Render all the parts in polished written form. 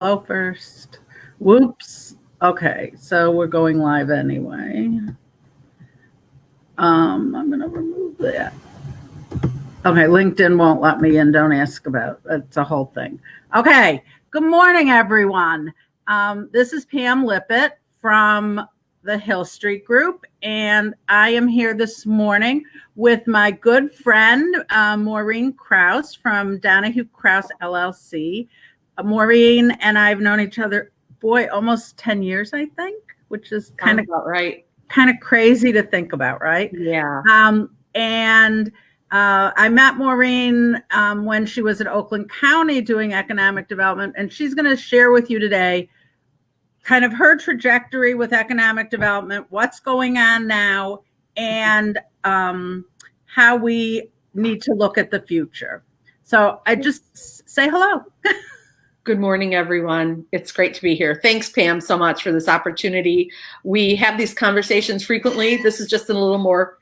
Hello first. Whoops. Okay, so we're going live anyway. I'm going to remove that. Okay, LinkedIn won't let me in. Don't ask about it. It's a whole thing. Okay, good morning, everyone. This is Pam Lippitt from the Hill Street Group, and I am here this morning with my good friend, Maureen Krauss from DonohueKrauss, LLC. Maureen and I have known each other, almost 10 years, I think, which is kind of right. Kind of crazy to think about, right? Yeah. I met Maureen when she was at Oakland County doing economic development, and she's going to share with you today kind of her trajectory with economic development, what's going on now, and how we need to look at the future. So I just say hello. Good morning, everyone. It's great to be here. Thanks, Pam, so much for this opportunity. We have these conversations frequently. This is just a little more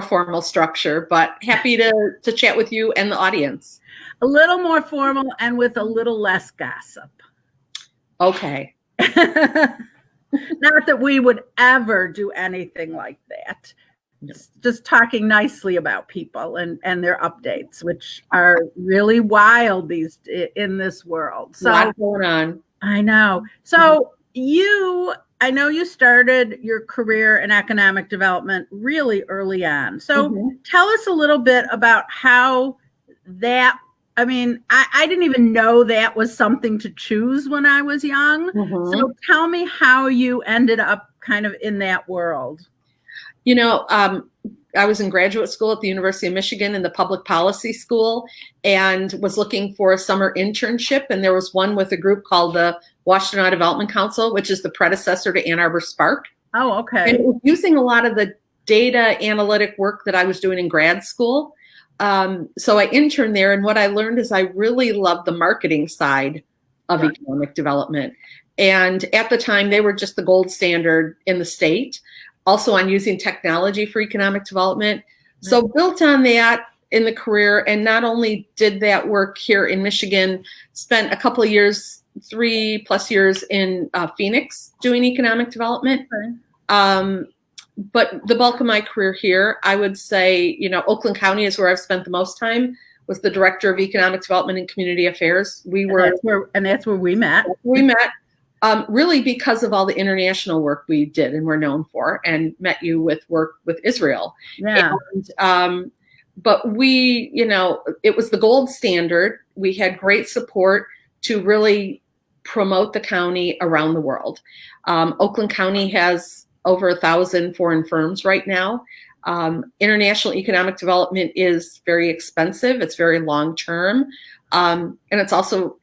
formal structure, but happy to chat with you and the audience. A little more formal and with a little less gossip. Okay. Not that we would ever do anything like that. Just talking nicely about people and their updates, which are really wild in this world. So, a lot going on. I know. So I know you started your career in economic development really early on. So tell us a little bit about how that, I didn't even know that was something to choose when I was young. So tell me how you ended up kind of in that world. You know, I was in graduate school at the University of Michigan in the public policy school and was looking for a summer internship. And there was one with a group called the Washtenaw Development Council, which is the predecessor to Ann Arbor Spark. Oh, okay. And it was using a lot of the data analytic work that I was doing in grad school. So I interned there. And what I learned is I really loved the marketing side of economic development. And at the time, they were just the gold standard in the state. Also on using technology for economic development. So built on that in the career, and not only did that work here in Michigan, spent a couple of years, 3+ years in Phoenix doing economic development. But the bulk of my career here, I would say, Oakland County is where I've spent the most time, was the director of economic development and community affairs. That's where we met. Really because of all the international work we did and were known for, and met you with work with Israel. Yeah. And, but we, it was the gold standard. We had great support to really promote the county around the world. Oakland County has over 1,000 foreign firms right now. International economic development is very expensive. It's very long-term. And it's also,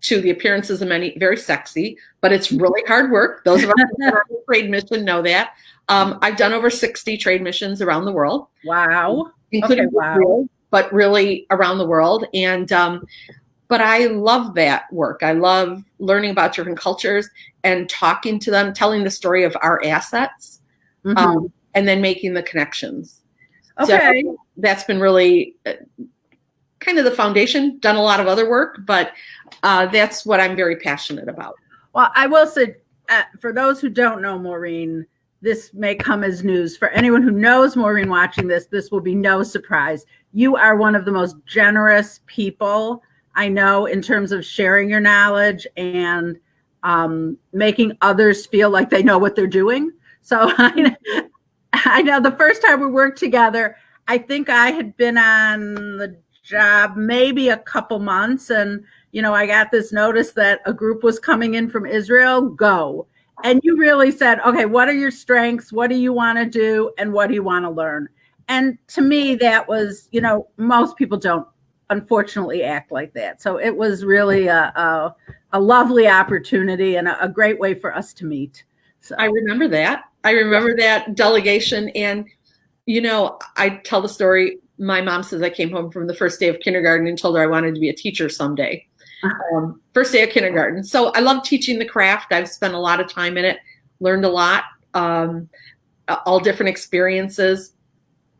to the appearances of many, very sexy, but it's really hard work. Those of us who are on a trade mission know that. I've done over 60 trade missions around the world. Wow. Including Israel, but really around the world. And but I love that work. I love learning about different cultures and talking to them, telling the story of our assets, and then making the connections. Okay. So that's been really kind of the foundation. Done a lot of other work, but that's what I'm very passionate about. Well, I will say, for those who don't know Maureen, this may come as news. For anyone who knows Maureen watching this will be no surprise. You are one of the most generous people I know in terms of sharing your knowledge and making others feel like they know what they're doing. So I know the first time we worked together, I think I had been on the job maybe a couple months, and I got this notice that a group was coming in from Israel. Go. And you really said, okay, what are your strengths? What do you want to do? And what do you want to learn? And to me, that was, most people don't unfortunately act like that. So it was really a lovely opportunity and a great way for us to meet. So I remember that delegation. And, I tell the story. My mom says I came home from the first day of kindergarten and told her I wanted to be a teacher someday. First day of kindergarten. So I love teaching the craft. I've spent a lot of time in it, learned a lot, all different experiences,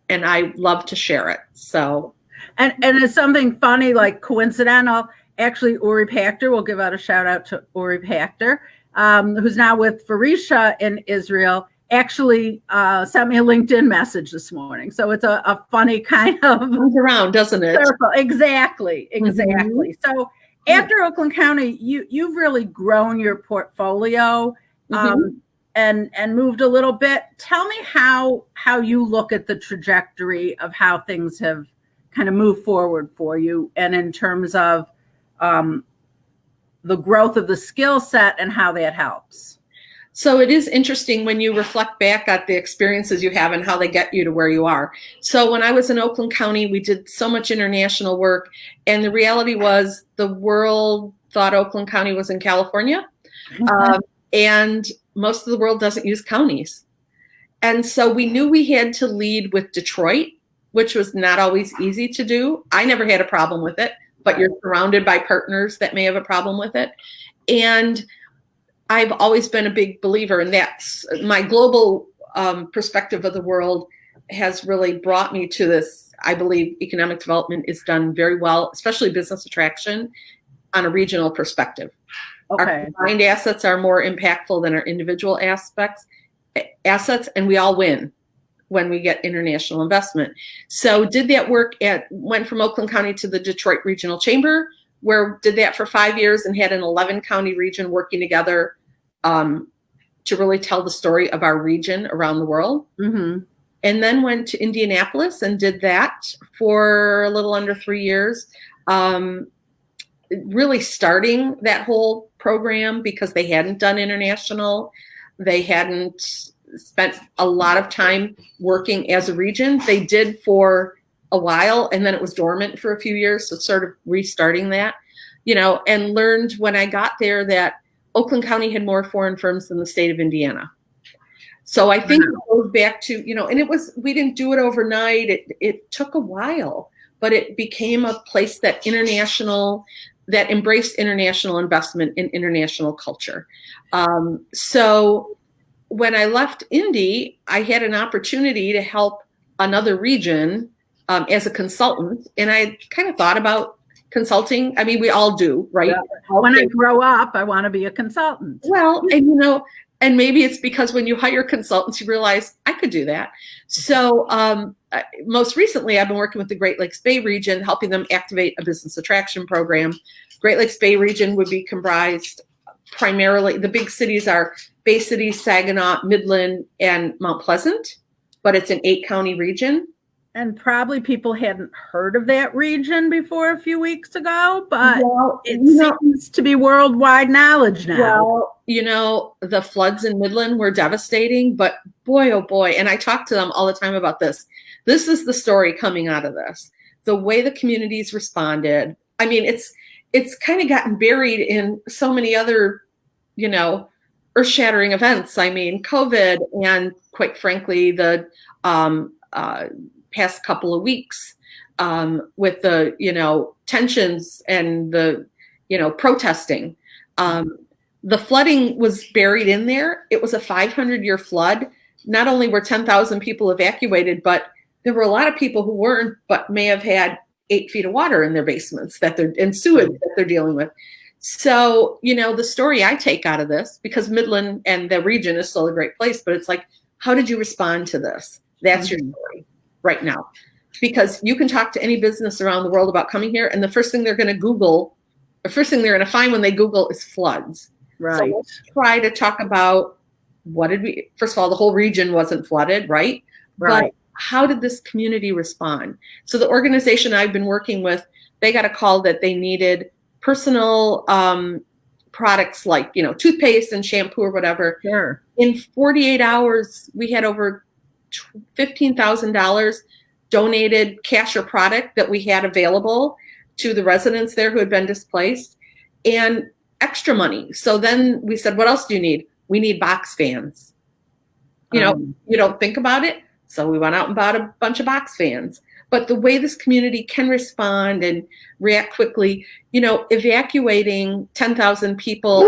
and I love to share it. So, and it's something funny, like coincidental. actually Uri Pachter, we'll give out a shout out to Uri Pachter, who's now with Farisha in Israel, actually sent me a LinkedIn message this morning. So it's a funny kind of comes around, doesn't it? Circle. Exactly. Mm-hmm. So after Oakland County, you've really grown your portfolio and moved a little bit. Tell me how you look at the trajectory of how things have kind of moved forward for you, and in terms of the growth of the skill set and how that helps. So it is interesting when you reflect back at the experiences you have and how they get you to where you are. So when I was in Oakland County, we did so much international work, and the reality was the world thought Oakland County was in California, and most of the world doesn't use counties. And so we knew we had to lead with Detroit, which was not always easy to do. I never had a problem with it, but you're surrounded by partners that may have a problem with it. And I've always been a big believer in that. My global perspective of the world has really brought me to this. I believe economic development is done very well, especially business attraction, on a regional perspective. Okay. Our combined assets are more impactful than our individual assets, and we all win when we get international investment. So did that work went from Oakland County to the Detroit Regional Chamber, where did that for 5 years and had an 11 county region working together to really tell the story of our region around the world. Mm-hmm. And then went to Indianapolis and did that for a little under 3 years, really starting that whole program because they hadn't done international. They hadn't spent a lot of time working as a region. They did for a while, and then it was dormant for a few years. So sort of restarting that, and learned when I got there that Oakland County had more foreign firms than the state of Indiana. So I think it goes back to, and we didn't do it overnight. It took a while, but it became a place that embraced international investment in international culture. So when I left Indy, I had an opportunity to help another region as a consultant. And I kind of thought about consulting. I mean, we all do, right? Yeah. When I grow up, I want to be a consultant. Well, and maybe it's because when you hire consultants, you realize I could do that. So most recently, I've been working with the Great Lakes Bay region, helping them activate a business attraction program. Great Lakes Bay region would be comprised primarily, the big cities are Bay City, Saginaw, Midland, and Mount Pleasant, but it's an 8-county region. And probably people hadn't heard of that region before a few weeks ago, but it seems to be worldwide knowledge now. Well, the floods in Midland were devastating, but boy, oh boy, and I talk to them all the time about this. This is the story coming out of this. The way the communities responded. I mean, it's kind of gotten buried in so many other, earth-shattering events. I mean, COVID, and quite frankly, the past couple of weeks with the, tensions and the, protesting. The flooding was buried in there. It was a 500-year flood. Not only were 10,000 people evacuated, but there were a lot of people who weren't, but may have had 8 feet of water in their basements and sewage that they're dealing with. So, the story I take out of this, because Midland and the region is still a great place, but it's like, how did you respond to this? That's your story right now. Because you can talk to any business around the world about coming here, and the first thing they're going to Google, the first thing they're going to find when they Google is floods. Right. So let's try to talk about first of all, the whole region wasn't flooded, right? Right. But how did this community respond? So the organization I've been working with, they got a call that they needed personal products like, toothpaste and shampoo or whatever. Sure. In 48 hours, we had over $15,000 donated cash or product that we had available to the residents there who had been displaced, and extra money. So then we said, what else do you need? We need box fans. You don't think about it. So we went out and bought a bunch of box fans. But the way this community can respond and react quickly, evacuating 10,000 people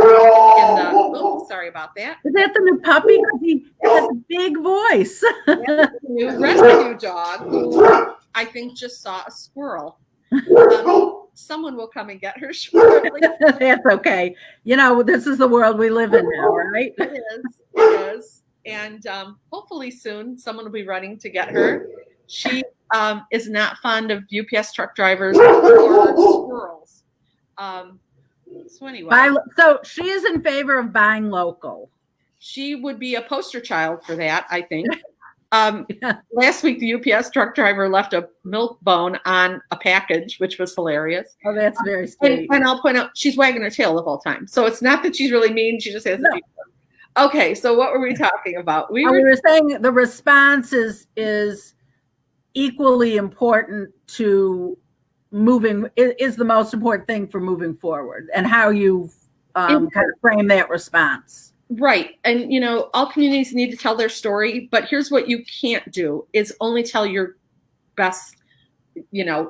sorry about that. Is that the new puppy? He has a big voice. That's the new rescue dog who I think just saw a squirrel. someone will come and get her shortly. That's okay. This is the world we live in now, right? It is. And hopefully soon someone will be running to get her. She is not fond of UPS truck drivers or squirrels. So anyway. So she is in favor of buying local. She would be a poster child for that, I think. Last week, the UPS truck driver left a milk bone on a package, which was hilarious. Oh, that's very sweet. And I'll point out, she's wagging her tail the whole time. So it's not that she's really mean. She just has to be. Okay, so what were we talking about? We were saying the response is equally important to is the most important thing for moving forward, and how you kind of frame that response. Right. And, all communities need to tell their story, but here's what you can't do is only tell your best,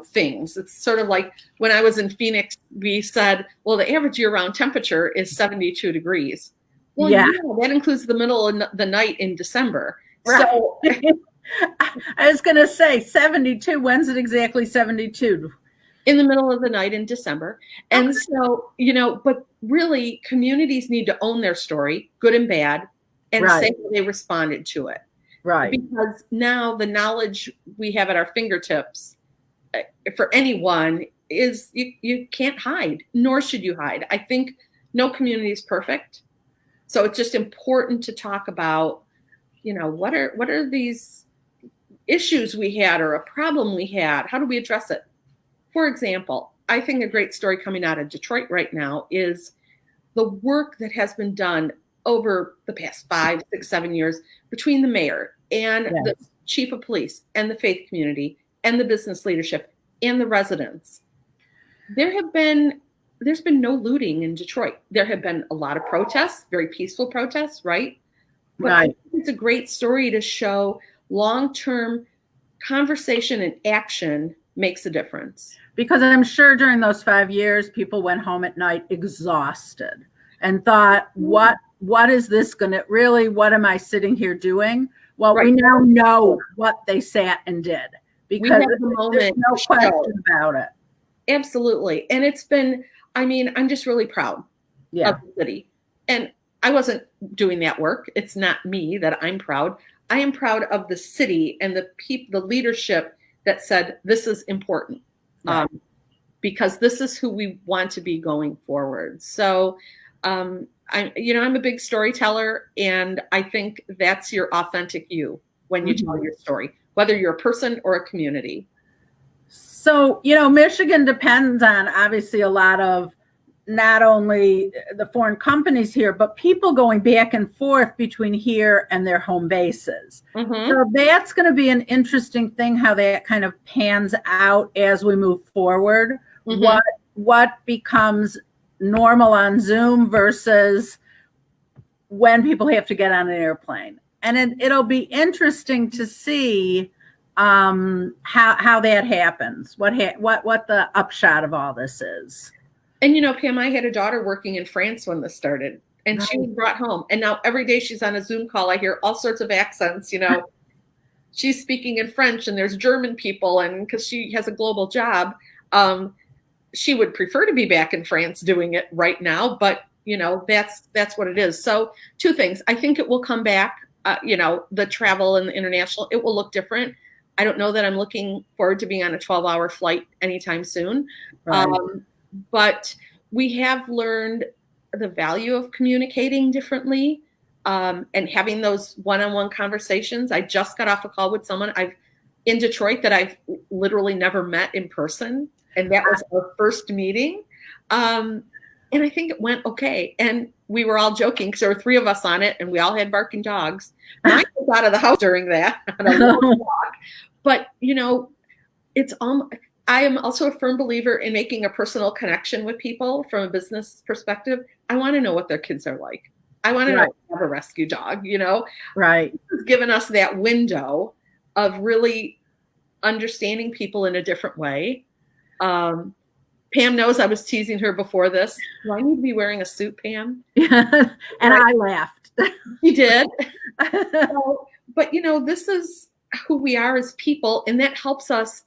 things. It's sort of like when I was in Phoenix, we said, well, the average year-round temperature is 72 degrees. Well, yeah, that includes the middle of the night in December. Right. So I was going to say 72. When's it exactly 72? In the middle of the night in December. And so, but really communities need to own their story, good and bad, and say how they responded to it. Right. Because now the knowledge we have at our fingertips for anyone is you can't hide, nor should you hide. I think no community is perfect. So it's just important to talk about, what are these issues we had or a problem we had? How do we address it? For example, I think a great story coming out of Detroit right now is the work that has been done over the past 5, 6, 7 years between the mayor and the chief of police and the faith community and the business leadership and the residents. There's been no looting in Detroit. There have been a lot of protests, very peaceful protests, right? But I think it's a great story to show long-term conversation and action makes a difference. Because I'm sure during those 5 years, people went home at night exhausted and thought, what is this going to really, what am I sitting here doing? Well, we now know what they sat and did, because there's no question about it. Absolutely. And it's been, I'm just really proud of the city. And I wasn't doing that work. It's not me that I'm proud. I am proud of the city and the people, the leadership that said, this is important. Because this is who we want to be going forward. So, I'm a big storyteller, and I think that's your authentic you when you tell your story, whether you're a person or a community. So, Michigan depends on obviously a lot of not only the foreign companies here, but people going back and forth between here and their home bases. So that's going to be an interesting thing, how that kind of pans out as we move forward. What becomes normal on Zoom versus when people have to get on an airplane. And it'll be interesting to see how that happens, what the upshot of all this is. And, Pam, I had a daughter working in France when this started, and she was brought home. And now every day she's on a Zoom call, I hear all sorts of accents, she's speaking in French, and there's German people, and because she has a global job, she would prefer to be back in France doing it right now. But, that's what it is. So 2 things. I think it will come back, the travel and the international, it will look different. I don't know that I'm looking forward to being on a 12-hour flight anytime soon. But we have learned the value of communicating differently and having those one-on-one conversations. I just got off a call with someone in Detroit that I've literally never met in person. And that was our first meeting. And I think it went okay. And we were all joking because there were 3 of us on it and we all had barking dogs. Mine was out of the house during that on a long walk. But, it's I am also a firm believer in making a personal connection with people from a business perspective. I want to know what their kids are like. I want to know if they have a rescue dog, Right. It's given us that window of really understanding people in a different way. Pam knows I was teasing her before this. Do I need to be wearing a suit, Pam? And I laughed. She did. But, this is who we are as people, and that helps us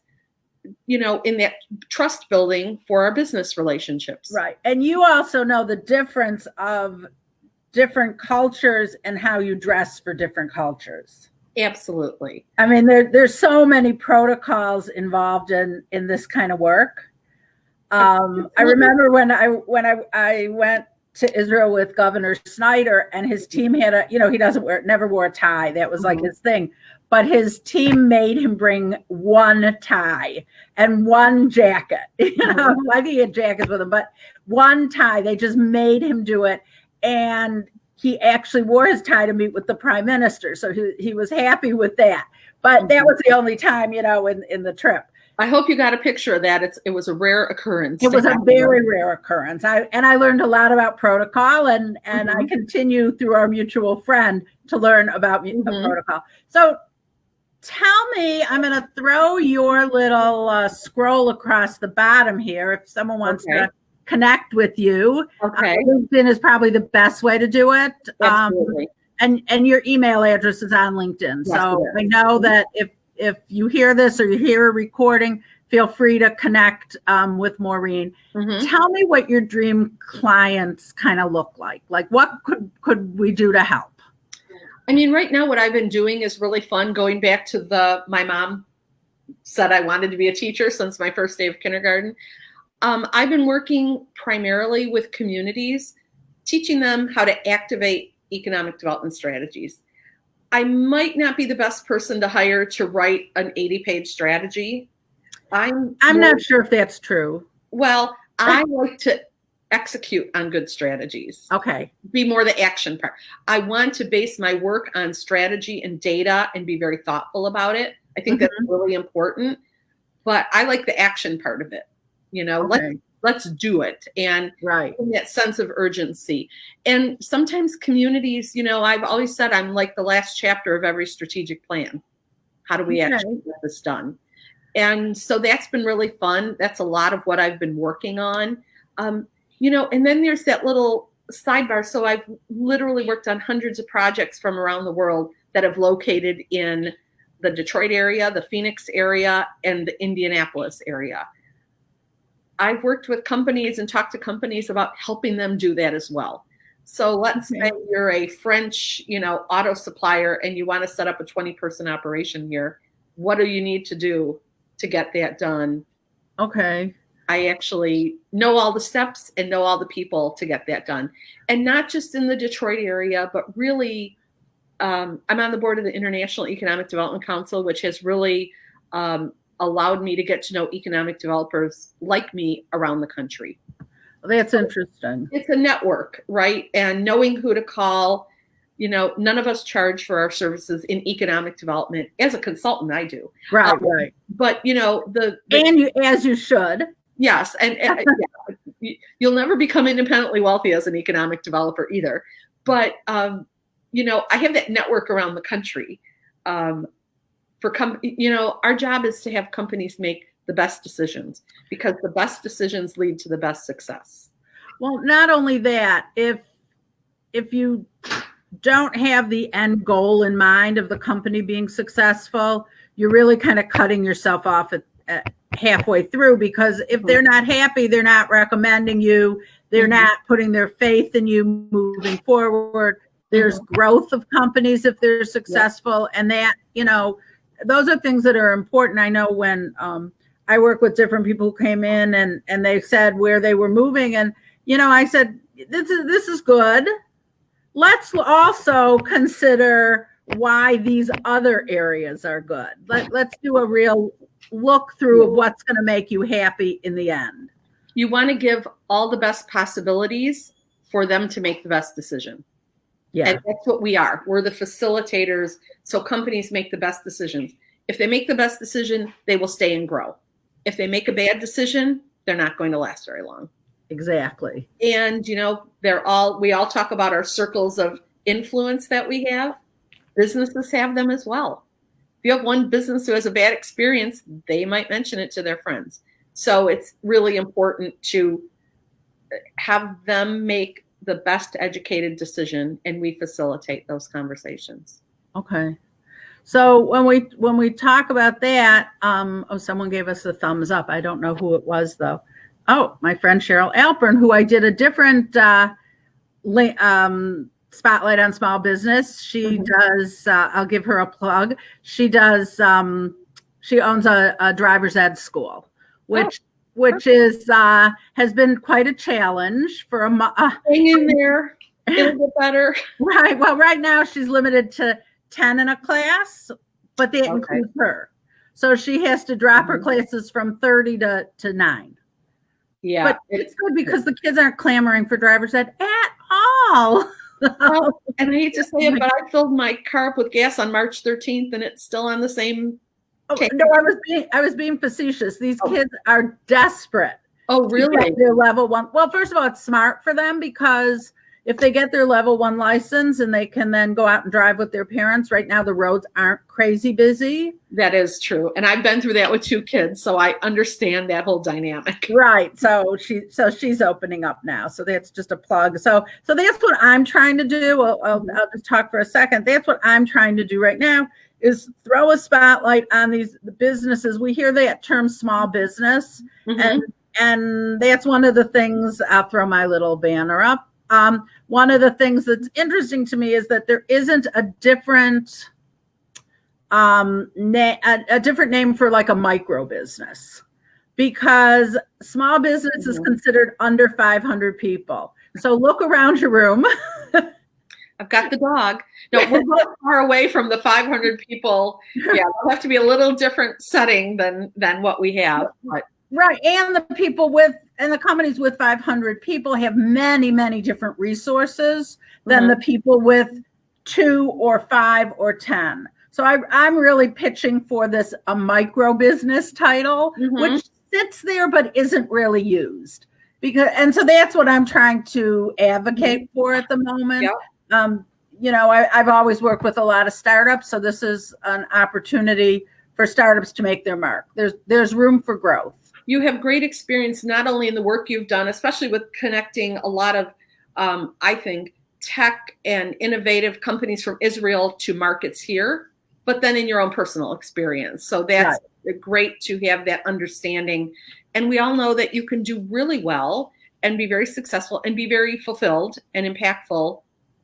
in that trust building for our business relationships. Right. And you also know the difference of different cultures and how you dress for different cultures. Absolutely. I mean, there's so many protocols involved in this kind of work. I remember when I went to Israel with Governor Snyder, and his team had he never wore a tie. That was like his thing. But his team made him bring one tie and one jacket. I think he had jackets with him, but one tie. They just made him do it. And he actually wore his tie to meet with the prime minister. So he was happy with that. But that was the only time, in the trip. I hope you got a picture of that. It was a rare occurrence. It was a very rare occurrence. I learned a lot about protocol, and I continue through our mutual friend to learn about protocol. So tell me, I'm going to throw your little scroll across the bottom here if someone wants to connect with you. Okay. LinkedIn is probably the best way to do it. Absolutely. And your email address is on LinkedIn. Yes, so I know that if you hear this or you hear a recording, feel free to connect with Maureen. Tell me what your dream clients kind of look like. Like, what could we do to help? I mean, right now, what I've been doing is really fun. Going back to my mom said I wanted to be a teacher since my first day of kindergarten. I've been working primarily with communities, teaching them how to activate economic development strategies. I might not be the best person to hire to write an 80-page strategy. I'm not sure if that's true. Well, I like to execute on good strategies. Okay. Be more the action part. I want to base my work on strategy and data and be very thoughtful about it. I think that's really important. But I like the action part of it. Let's do it. And that sense of urgency. And sometimes communities, I've always said I'm like the last chapter of every strategic plan. How do we actually get this done? And so that's been really fun. That's a lot of what I've been working on. And then there's that little sidebar. So I've literally worked on hundreds of projects from around the world that have located in the Detroit area, the Phoenix area, and the Indianapolis area. I've worked with companies and talked to companies about helping them do that as well. So let's say you're a French, auto supplier and you want to set up a 20-person operation here. What do you need to do to get that done? Okay. I actually know all the steps and know all the people to get that done. And not just in the Detroit area, but really, I'm on the board of the International Economic Development Council, which has really allowed me to get to know economic developers like me around the country. That's interesting. It's a network, right? And knowing who to call. None of us charge for our services in economic development. As a consultant, I do. Right. But and you, as you should. Yes, and you'll never become independently wealthy as an economic developer either. But I have that network around the country. Our job is to have companies make the best decisions, because the best decisions lead to the best success. Well, not only that, if you don't have the end goal in mind of the company being successful, you're really kind of cutting yourself off at halfway through, because if they're not happy, they're not recommending you, they're not putting their faith in you moving forward. There's growth of companies if they're successful, and that, those are things that are important. I know when I work with different people who came in and they said where they were moving, and I said, this is good. Let's also consider why these other areas are good. Let's do a real look through of what's going to make you happy in the end. You want to give all the best possibilities for them to make the best decision. Yeah. And that's what we are. We're the facilitators. So companies make the best decisions. If they make the best decision, they will stay and grow. If they make a bad decision, they're not going to last very long. Exactly. And, we all talk about our circles of influence that we have. Businesses have them as well. If you have one business who has a bad experience, they might mention it to their friends. So it's really important to have them make the best educated decision, and we facilitate those conversations. Okay. So when we talk about that, someone gave us a thumbs up. I don't know who it was though. Oh, my friend Cheryl Alpern, who I did a different spotlight on small business. She does. I'll give her a plug. She does. She owns a driver's ed school, which is has been quite a challenge for hang in there. It'll get better. Right. Well, right now she's limited to 10 in a class, but that includes her. So she has to drop her classes from 30 to 9. Yeah. But it's good because the kids aren't clamoring for driver's ed at all. Well, and I hate to say it, but I filled my car up with gas on March 13th and it's still on the same. No, I was being facetious. These kids are desperate. Oh, really? To get their level 1. Well, first of all, it's smart for them because if they get their level 1 license and they can then go out and drive with their parents, right now the roads aren't crazy busy. That is true. And I've been through that with 2 kids, so I understand that whole dynamic. Right. So she's opening up now. So that's just a plug. So that's what I'm trying to do. I'll just talk for a second. That's what I'm trying to do right now is throw a spotlight on the businesses. We hear that term small business, and that's one of the things. I'll throw my little banner up. One of the things that's interesting to me is that there isn't a different a different name for like a micro business, because small business is considered under 500 people. So look around your room. I've got the dog. No, we're both far away from the 500 people. Yeah, it'll have to be a little different setting than what we have. But. Right. And the people and the companies with 500 people have many, many different resources than the people with 2 or 5 or 10. So I'm really pitching for a micro business title, which sits there but isn't really used. So that's what I'm trying to advocate for at the moment. Yep. I've always worked with a lot of startups, so this is an opportunity for startups to make their mark. There's room for growth. You have great experience not only in the work you've done, especially with connecting a lot of, I think, tech and innovative companies from Israel to markets here, but then in your own personal experience. So that's great to have that understanding. And we all know that you can do really well and be very successful and be very fulfilled and impactful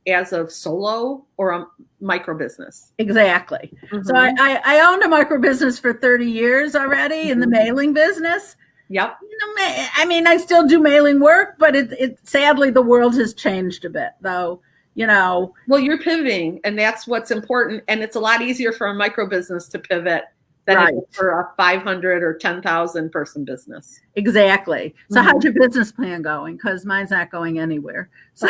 as a solo or a micro business. Exactly. So I owned a micro business for 30 years already in the mailing business. Yep. I mean, I still do mailing work, but it sadly the world has changed a bit, though. Well, you're pivoting, and that's what's important. And it's a lot easier for a micro business to pivot than it is for a 500 or 10,000 person business. Exactly. So how's your business plan going? Because mine's not going anywhere. So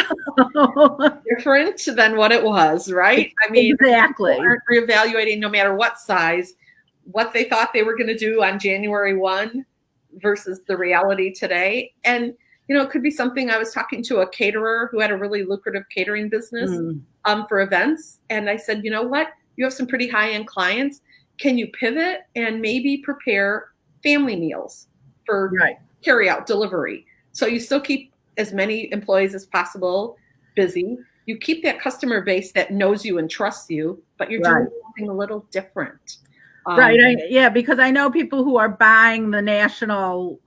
different than what it was, right? I mean, exactly. People aren't reevaluating, no matter what size, what they thought they were going to do on January 1 versus the reality today. And it could be something. I was talking to a caterer who had a really lucrative catering business for events. And I said, you know what? You have some pretty high-end clients. Can you pivot and maybe prepare family meals for carry-out delivery? So you still keep as many employees as possible busy. You keep that customer base that knows you and trusts you, but you're doing something a little different. Because I know people who are buying the national,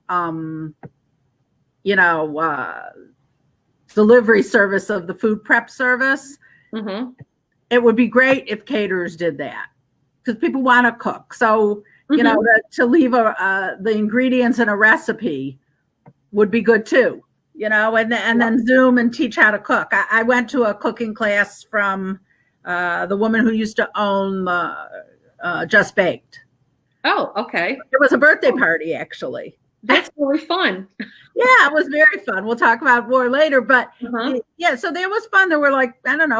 delivery service of the food prep service. It would be great if caterers did that, because people want to cook. So, to leave the ingredients in a recipe would be good too, and then Zoom and teach how to cook. I went to a cooking class from the woman who used to own Just Baked. Oh, okay. It was a birthday party, actually. That's really fun. Yeah, it was very fun. We'll talk about more later, but so that was fun. There were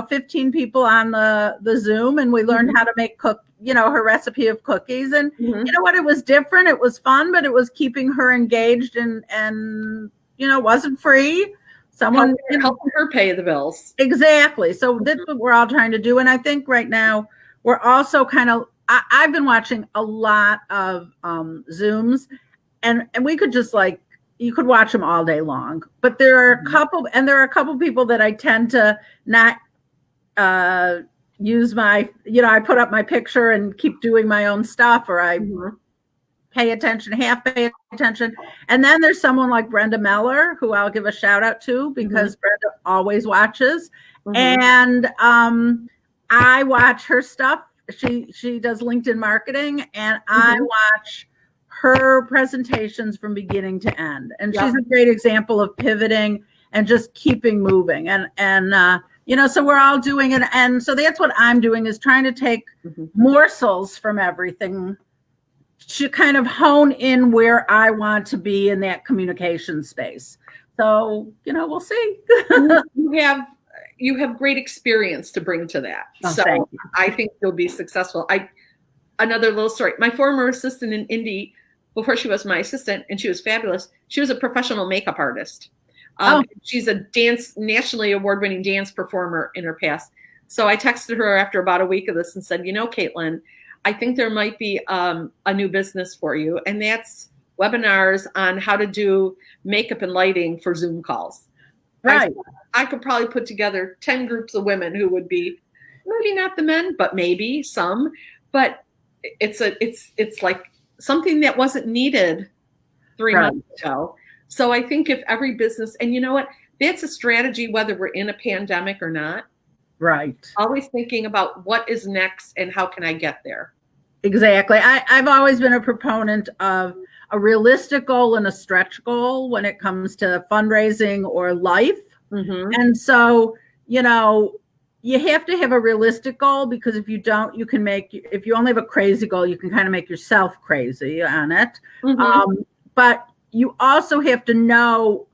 15 people on the Zoom, and we learned how to make her recipe of cookies. And you know what? It was different. It was fun, but it was keeping her engaged and wasn't free. Someone helping her pay the bills. Exactly. So that's what we're all trying to do. And I think right now we're also I've been watching a lot of Zooms. And we could just you could watch them all day long, but there are a couple people that I tend to not use my, I put up my picture and keep doing my own stuff, or I pay attention, half pay attention. And then there's someone like Brenda Meller, who I'll give a shout out to, because Brenda always watches. And I watch her stuff. She does LinkedIn marketing, and I watch her presentations from beginning to end. And she's a great example of pivoting and just keeping moving. And so we're all doing it. And so that's what I'm doing, is trying to take morsels from everything to kind of hone in where I want to be in that communication space. So, we'll see. You have great experience to bring to that. Oh, so I think you'll be successful. Another little story. My former assistant in Indy, before she was my assistant, and she was fabulous, she was a professional makeup artist. She's a nationally award-winning dance performer in her past. So I texted her after about a week of this and said, Caitlin, I think there might be a new business for you. And that's webinars on how to do makeup and lighting for Zoom calls. Right. I could probably put together 10 groups of women who would be, maybe not the men, but maybe some, but it's like something that wasn't needed 3 months ago. So I think if every business, and you know what, that's a strategy, whether we're in a pandemic or not. Right. Always thinking about what is next and how can I get there? Exactly. I've always been a proponent of a realistic goal and a stretch goal when it comes to fundraising or life. And so, you have to have a realistic goal, because if you don't, if you only have a crazy goal, you can kind of make yourself crazy on it. But you also have to know,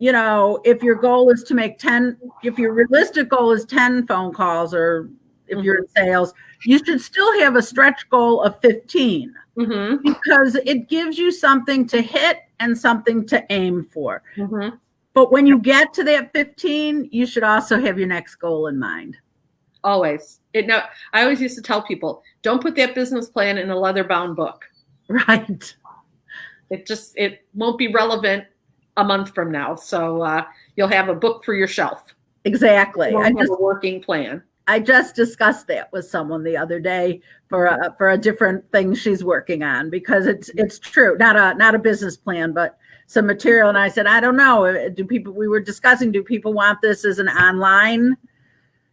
if your goal is to make 10, if your realistic goal is 10 phone calls, or if you're in sales, you should still have a stretch goal of 15, because it gives you something to hit and something to aim for. But when you get to that 15, you should also have your next goal in mind. Always. I always used to tell people, don't put that business plan in a leather-bound book. Right. It won't be relevant a month from now. So you'll have a book for your shelf. Exactly. You won't have a working plan. I just discussed that with someone the other day for a different thing she's working on, because it's true. Not a business plan, but some material. And I said, I don't know. We were discussing, do people want this as an online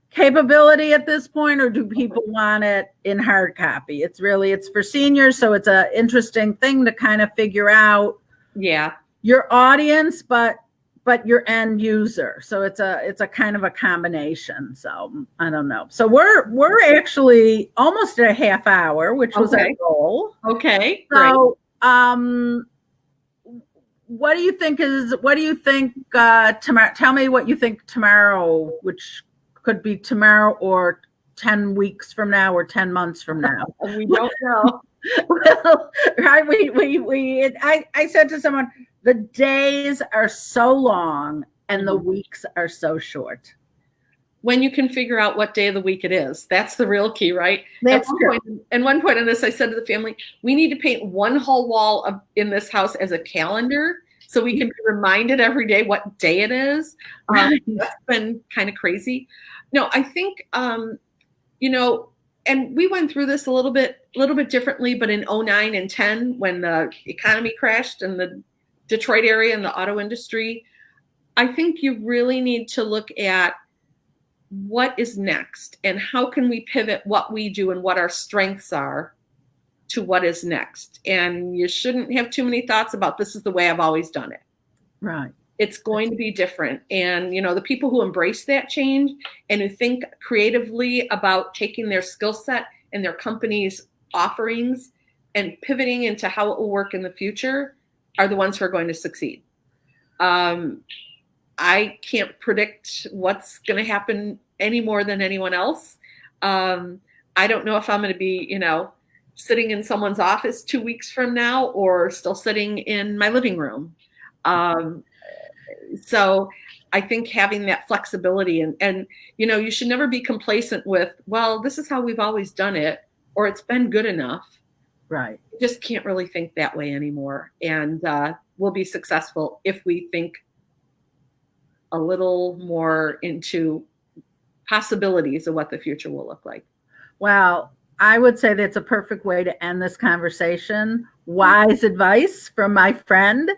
capability at this point, or do people want it in hard copy? It's for seniors. So it's an interesting thing to kind of figure out your audience, but your end user. So it's a kind of a combination. So I don't know. So we're actually almost at a half hour, which was our goal. Okay. So, what do you think tomorrow? Tell me what you think tomorrow, which could be tomorrow or 10 weeks from now or 10 months from now. We don't know. Well, right. I said to someone, the days are so long and the weeks are so short. When you can figure out what day of the week it is, that's the real key, right? That's true. At one point in this, I said to the family, we need to paint one whole wall in this house as a calendar, so we can be reminded every day what day it is. That's been kind of crazy. No, I think, and we went through this a little bit differently, but in 2009 and 10, when the economy crashed in the Detroit area and the auto industry, I think you really need to look at what is next and how can we pivot what we do and what our strengths are to what is next. And you shouldn't have too many thoughts about this is the way I've always done it. Right. It's going to be different. And, the people who embrace that change and who think creatively about taking their skill set and their company's offerings and pivoting into how it will work in the future are the ones who are going to succeed. I can't predict what's going to happen any more than anyone else. I don't know if I'm going to be, sitting in someone's office 2 weeks from now or still sitting in my living room. So I think having that flexibility and you should never be complacent with, well, this is how we've always done it, or it's been good enough. Right. You just can't really think that way anymore. And we'll be successful if we think a little more into possibilities of what the future will look like. Well, I would say that's a perfect way to end this conversation. Wise advice from my friend.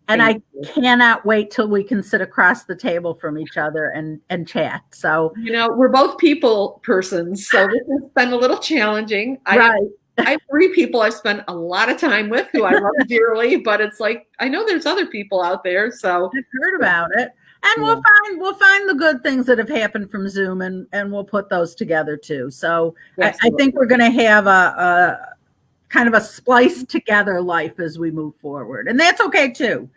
And I cannot wait till we can sit across the table from each other and chat. So, we're both people persons, so this has been a little challenging. Right. I have 3 people I've spent a lot of time with who I love dearly, but it's like, I know there's other people out there. So I've heard about it. And we'll find the good things that have happened from Zoom and we'll put those together too. So I think we're going to have a kind of a spliced together life as we move forward. And that's okay too.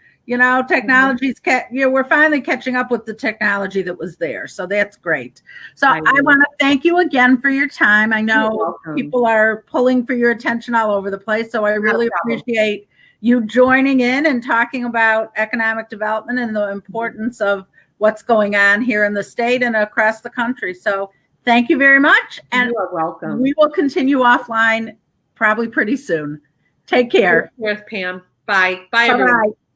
Technology's we're finally catching up with the technology that was there. So that's great. So I want to thank you again for your time. I know people are pulling for your attention all over the place. So I really appreciate you joining in and talking about economic development and the importance of what's going on here in the state and across the country. So thank you very much. And you are welcome. We will continue offline probably pretty soon. Take care. Yes, Pam. Bye. Bye, everyone. Bye-bye.